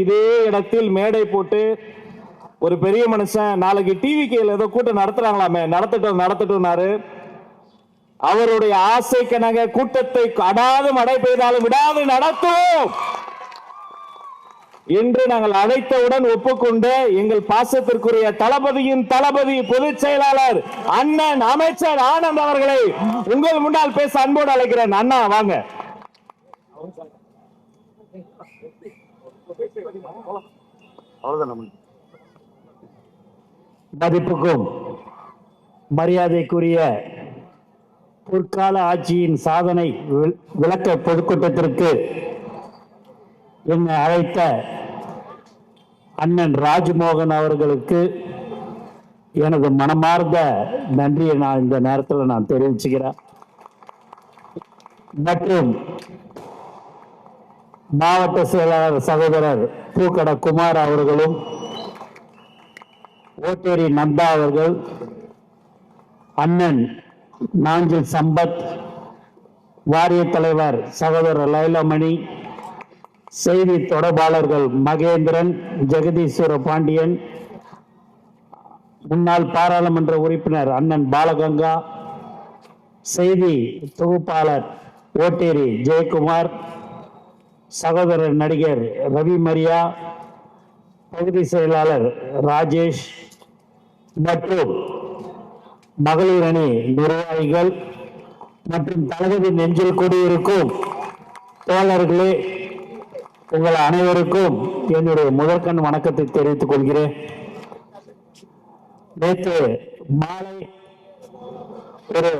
இதே இடத்தில் மேடை போட்டு ஒரு பெரிய மனுஷன் நாளைக்கு டிவிக்கு ஏதோ கூட்டம் நடத்துறாங்களாமே, நடத்தட்டும்னாரு. அவருடைய ஆசைக்கெனக கூட்டத்தை அடாது மழை பெய்தாலும் விடாது நடத்துவோம் என்று நாங்கள் அழைத்தவுடன் ஒப்புக்கொண்டு எங்கள் பாசத்திற்குரிய தளபதியின் தளபதி பொதுச் செயலாளர் அண்ணன் அமைச்சர் ஆனந்த் அவர்களை உங்கள் முன்னால் பேச அன்போடு அழைக்கிறேன். அண்ணா வாங்க. மதிப்புக்கும் மரியாதைக்குரிய பொற்கால ஆட்சியின் சாதனை விளக்க பொதுக்கூட்டத்திற்கு என்னை அழைத்த அண்ணன் ராஜ்மோகன் அவர்களுக்கு எனது மனமார்ந்த நன்றியை நான் இந்த நேரத்தில் நான் தெரிவிச்சுக்கிறேன். மற்றும் மாவட்ட செயலாளர் சகோதரர் பூக்கட குமார் அவர்களும், ஓட்டேரி நந்தா அவர்கள், அண்ணன் நாஞ்சில் சம்பத், வாரிய தலைவர் சகோதரர் லைலமணி, செய்தி தொடர்பாளர்கள் மகேந்திரன், ஜெகதீஸ்வர பாண்டியன், முன்னாள் பாராளுமன்ற உறுப்பினர் அண்ணன் பாலகங்கா, செய்தி தொகுப்பாளர் ஓட்டேரி ஜெயக்குமார், சகோதரர் நடிகர் ரவி மரியா, பகுதி செயலாளர் ராஜேஷ் மற்றும் மகளிர் அணி நிர்வாகிகள் மற்றும் தளபதி நெஞ்சில் கூடியிருக்கும் தோழர்களே, உங்கள் அனைவருக்கும் என்னுடைய முதற்கண் வணக்கத்தை தெரிவித்துக் கொள்கிறேன். நேற்று மாலை ஒரு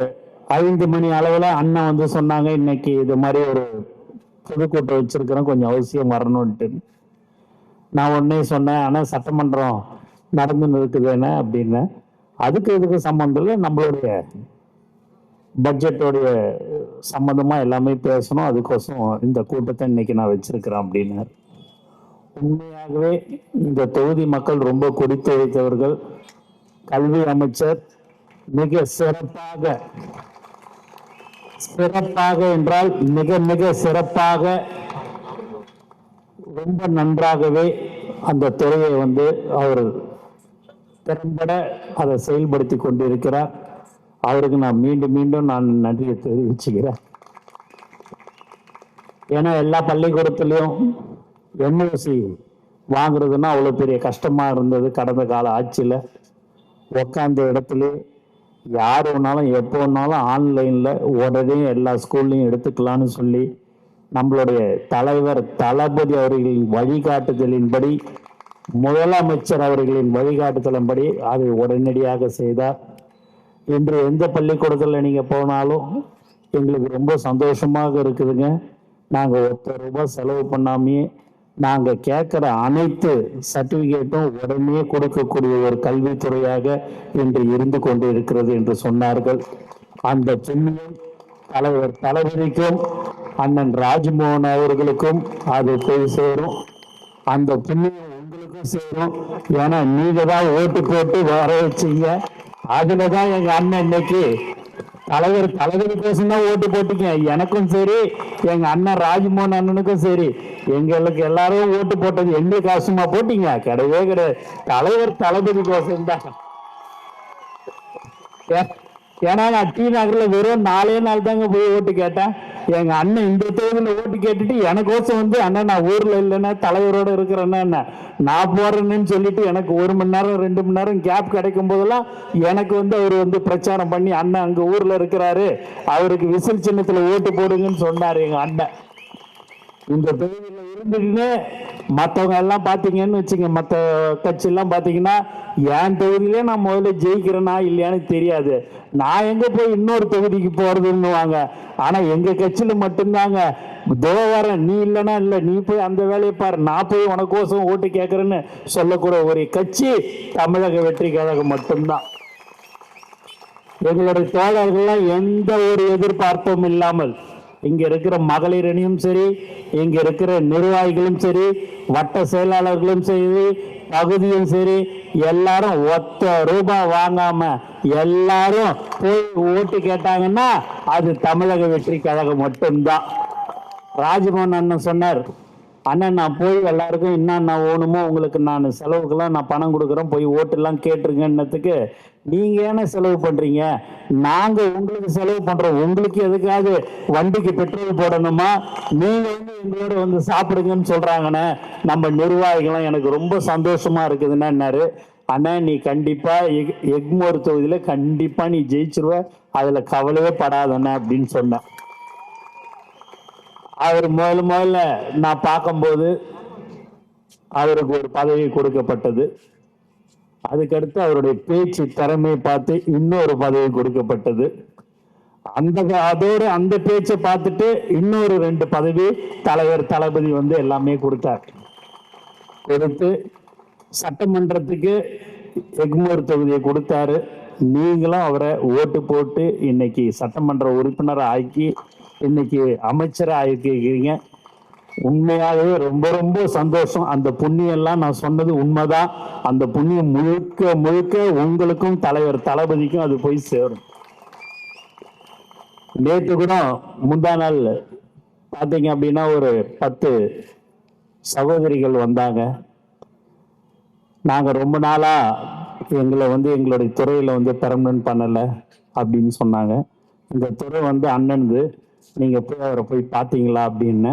5 மணி அளவில் அண்ணன் வந்து சொன்னாங்க, இன்னைக்கு இது மாதிரி ஒரு பொதுக்கூட்டம் வச்சிருக்கிறோம், கொஞ்சம் அவசியம் வரணும்ட்டு. நான் உடனே சொன்னேன், ஆனால் சட்டமன்றம் நடந்துன்னு இருக்குதுன்னு அப்படின்னு. அதுக்கு இதுக்கு சம்மந்தம் இல்லை, நம்மளுடைய பட்ஜெட்டோடைய சம்பந்தமாக எல்லாமே பேசணும், அதுக்கோசம் இந்த கூட்டத்தை இன்னைக்கு நான் வச்சிருக்கிறேன் அப்படின்னு. உண்மையாகவே இந்த தொகுதி மக்கள் ரொம்ப கொதித்து வைத்தவர்கள். கல்வி அமைச்சர் மிக சிறப்பாக என்றால் மிக மிக சிறப்பாக, ரொம்ப நன்றாகவே அந்த துறையை வந்து அவர் திறம்பட அதை செயல்படுத்தி கொண்டிருக்கிறார். அவருக்கு நான் மீண்டும் மீண்டும் நான் நன்றியை தெரிவிச்சுக்கிறேன். ஏன்னா எல்லா பள்ளிக்கூடத்துலையும் என்ஓசி வாங்குறதுன்னா அவ்வளோ பெரிய கஷ்டமாக இருந்தது. கடந்த கால ஆட்சியில் உக்காந்த இடத்துல யார் வேணாலும் எப்போ வேணாலும் ஆன்லைனில் உடனே எல்லா ஸ்கூல்லையும் எடுத்துக்கலான்னு சொல்லி நம்மளுடைய தலைவர் தளபதி அவர்களின் வழிகாட்டுதலின்படி, முதலமைச்சர் அவர்களின் வழிகாட்டுதலின்படி அதை உடனடியாக செய்தார். இன்று எந்த பள்ளிக்கூடத்தில் நீங்கள் போனாலும் எங்களுக்கு ரொம்ப சந்தோஷமாக இருக்குதுங்க. நாங்கள் ₹1 செலவு பண்ணாமையே நாங்கள் கேட்குற அனைத்து சர்டிஃபிகேட்டும் உடனே கொடுக்கக்கூடிய ஒரு கல்வித்துறையாக இன்று இருந்து கொண்டு இருக்கிறது என்று சொன்னார்கள். அந்த புண்ணியம் தலைவர் தளபதிக்கும் அண்ணன் ராஜ்மோகன் அவர்களுக்கும் அது போய் சேரும். அந்த புண்ணியம் உங்களுக்கும் சேரும். ஏன்னா நீங்க தான் ஓட்டு போட்டு வர வச்சீங்க. அதுலதான் எங்க அண்ணன் இன்னைக்கு தலைவருக்கோசம் தான் ஓட்டு போட்டீங்க. எனக்கும் சரி, எங்க அண்ணன் ராஜ்மோகன் அண்ணனுக்கும் சரி, எங்களுக்கு எல்லாரும் ஓட்டு போட்டது எந்த காசுமா போட்டீங்க? கிடையவே கிடையாது. தலைவர் தளபதிக்கோசம் தான். ஏன்னா நான் டி நகர்ல வெறும் 4 நாள் தாங்க போய் ஓட்டு கேட்டேன். எங்க அண்ணன் இந்த தேர்தலில் ஓட்டு கேட்டுட்டு எனக்கோசம் வந்து, அண்ணன் நான் ஊர்ல இல்லைன்னா தலைவரோட இருக்கிறேன்னா நான் போறேன்னு சொல்லிட்டு எனக்கு 1 மணி நேரம் 2 மணி நேரம் கேப் கிடைக்கும் போதெல்லாம் எனக்கு வந்து அவர் வந்து பிரச்சாரம் பண்ணி, அண்ணன் அங்க ஊர்ல இருக்கிறாரு, அவருக்கு விசில் சின்னத்துல ஓட்டு போடுங்கன்னு சொன்னாரு எங்க அண்ணன். இந்த தொகுதியில் இருந்துட்டு மற்றவங்க எல்லாம் பார்த்தீங்கன்னு வச்சுங்க, மற்ற கட்சியெல்லாம் பார்த்தீங்கன்னா என் தொகுதியிலே நான் முதல்ல ஜெயிக்கிறேனா இல்லையான்னு தெரியாது, நான் எங்கே போய் இன்னொரு தொகுதிக்கு போகிறதுன்னு வாங்க. ஆனால் எங்கள் கட்சியில் மட்டும்தாங்க வரேன், நீ இல்லைன்னா இல்லை, நீ போய் அந்த வேலையை பாரு, நான் போய் உனக்கோசம் ஓட்டு கேட்குறேன்னு சொல்லக்கூட ஒரு கட்சி தமிழக வெற்றி கழகம் மட்டும்தான். எங்களுடைய தோழர்கள்லாம் எந்த ஒரு எதிர்பார்ப்பும் இல்லாமல், இங்க இருக்கிற மகளிர் அணியும் சரி, இங்க இருக்கிற நிர்வாகிகளும் சரி, வட்ட செயலாளர்களும் சரி, பகுதியும் சரி, எல்லாரும் ₹1 வாங்காம எல்லாரும் போய் ஓட்டு கேட்டாங்கன்னா அது தமிழக வெற்றி கழகம் மட்டும்தான். ராஜ்மோகன் அண்ணன் சொன்னார், அண்ணன் நான் போய் எல்லாருக்கும் என்னென்ன வேணுமோ உங்களுக்கு நான் செலவுக்கெல்லாம் நான் பணம் கொடுக்குறேன், போய் ஓட்டெல்லாம் கேட்டுருங்கன்னதுக்கு நீங்க ஏன்னா செலவு பண்றீங்க, நாங்க உங்களுக்கு செலவு பண்றோம், உங்களுக்கு எதுக்காவது வண்டிக்கு பெட்ரோல் போடணுமா, நீங்க வந்து எங்களோட வந்து சாப்பிடுங்கன்னு சொல்றாங்கண்ணே நம்ம நிர்வாகிகளும். எனக்கு ரொம்ப சந்தோஷமா இருக்குதுன்னாரு. அண்ணா நீ கண்டிப்பா எக்மோர் தொகுதியில கண்டிப்பா நீ ஜெயிச்சிருவ, அதுல கவலையே படாதண்ணா அப்படின்னு சொன்னேன். அவர் முதல்ல நான் பார்க்கும்போது அவருக்கு ஒரு பதவி கொடுக்கப்பட்டது. அதுக்கடுத்து அவருடைய பேச்சு திறமையை பார்த்து இன்னொரு பதவி கொடுக்கப்பட்டது. அதோடு அந்த பேச்சை பார்த்துட்டு இன்னொரு 2 பதவி தலைவர் தளபதி வந்து எல்லாமே கொடுத்தார். கொடுத்து சட்டமன்றத்துக்கு எக்மோர் தொகுதியை கொடுத்தாரு. நீங்களும் அவரை ஓட்டு போட்டு இன்னைக்கு சட்டமன்ற உறுப்பினரை ஆக்கி இன்னைக்கு அமைச்சரை ஆக்கிக்கிறீங்க. உண்மையாகவே ரொம்ப ரொம்ப சந்தோஷம். அந்த புண்ணியம் எல்லாம் நான் சொன்னது உண்மைதான். அந்த புண்ணியம் முழுக்க முழுக்க உங்களுக்கும் தலைவர் தளபதிக்கும் அது போய் சேரும். நேற்று கூட முந்தா நாள் பார்த்தீங்க அப்படின்னா ஒரு 10 சகோதரிகள் வந்தாங்க. நாங்கள் ரொம்ப நாளா எங்களை வந்து எங்களுடைய துறையில வந்து பெர்மனன்ட் பண்ணலை அப்படின்னு சொன்னாங்க. இந்த துறை வந்து அண்ணனுது, நீங்க போய் அவரை போய் பார்த்தீங்களா அப்படின்னு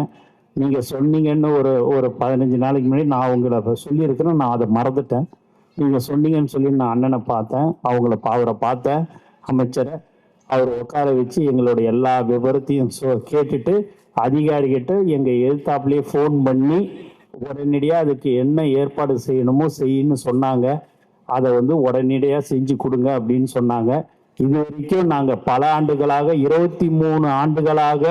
நீங்க சொன்னீங்கன்னு ஒரு 15 நாளைக்கு முன்னாடி நான் அவங்கள சொல்லியிருக்கிறேன். நான் அதை மறந்துட்டேன். நீங்க சொன்னீங்கன்னு சொல்லி நான் அண்ணனை பார்த்தேன், அவரை பார்த்தேன், அமைச்சரை. அவர் உட்கார வச்சு எங்களுடைய எல்லா விவரத்தையும் கேட்டுட்டு அதிகாரிகிட்ட எங்க எதிர்த்தாப்புலேயே ஃபோன் பண்ணி உடனடியாக அதுக்கு என்ன ஏற்பாடு செய்யணுமோ செய்யணும்னு சொன்னாங்க. அதை வந்து உடனடியாக செஞ்சு கொடுங்க அப்படின்னு சொன்னாங்க. இது வரைக்கும் நாங்கள் பல ஆண்டுகளாக 23 ஆண்டுகளாக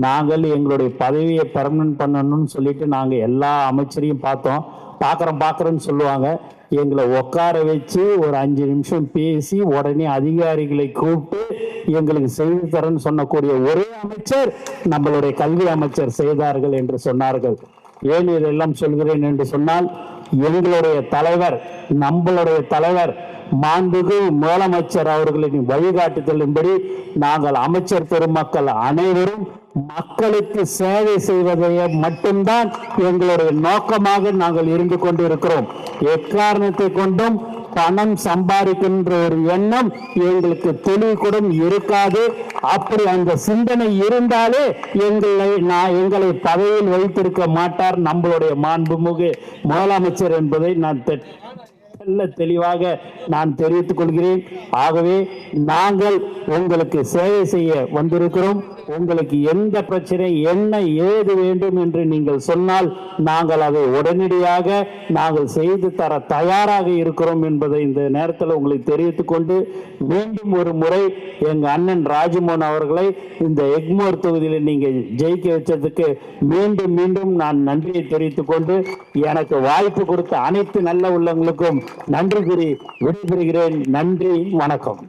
நாங்கள் எங்களுடைய பதவியை பெர்மனன்ட் பண்ணணும்னு சொல்லிட்டு நாங்கள் எல்லா அமைச்சரையும் பார்க்குறோன்னு சொல்லுவாங்க. எங்களை உட்கார வச்சு ஒரு 5 நிமிஷம் பேசி உடனே அதிகாரிகளை கூப்பிட்டு எங்களுக்கு செய்து தரேன்னு சொன்னக்கூடிய ஒரே அமைச்சர் நம்மளுடைய கல்வி அமைச்சர் செய்தார்கள் என்று சொன்னார்கள். ஏன் இதெல்லாம் சொல்கிறேன் என்று சொன்னால், எங்களுடைய தலைவர், நம்மளுடைய தலைவர் மாண்புமிகு முதலமைச்சர் அவர்களின் வழிகாட்டுதலின்படி நாங்கள் அமைச்சர் பெருமக்கள் அனைவரும் மக்களுக்கு சேவை செய்வதையே மட்டும்தான் எங்களுடைய நோக்கமாக நாங்கள் இருந்து கொண்டிருக்கிறோம். எக்காரணத்தை கொண்டும் பணம் சம்பாதிக்கின்ற ஒரு எண்ணம் எங்களுக்கு தெளிவு இருக்காது. அப்படி அந்த சிந்தனை இருந்தாலே எங்களை பதவியில் வைத்திருக்க மாட்டார் நம்மளுடைய மாண்புமிகு முதலமைச்சர் என்பதை நான் தெளிவாக நான் தெரிவித்துக் கொள்கிறேன். ஆகவே நாங்கள் உங்களுக்கு சேவை செய்ய வந்திருக்கிறோம். உங்களுக்கு எந்த பிரச்சனை என்ன ஏது வேண்டும் என்று நீங்கள் சொன்னால் நாங்கள் அதை உடனடியாக நாங்கள் செய்து தர தயாராக இருக்கிறோம் என்பதை இந்த நேரத்தில் உங்களுக்கு தெரிவித்துக் கொண்டு, மீண்டும் ஒரு முறை எங்க அண்ணன் ராஜ்மோகன் அவர்களை இந்த எக்மோர் தொகுதியில் நீங்க ஜெயிக்க வச்சதுக்கு மீண்டும் மீண்டும் நான் நன்றியை தெரிவித்துக் கொண்டு, எனக்கு வாய்ப்பு கொடுத்த அனைத்து நல்ல உள்ளங்களுக்கும் நன்றி கூறி விடைபெறுகிறேன். நன்றி, வணக்கம்.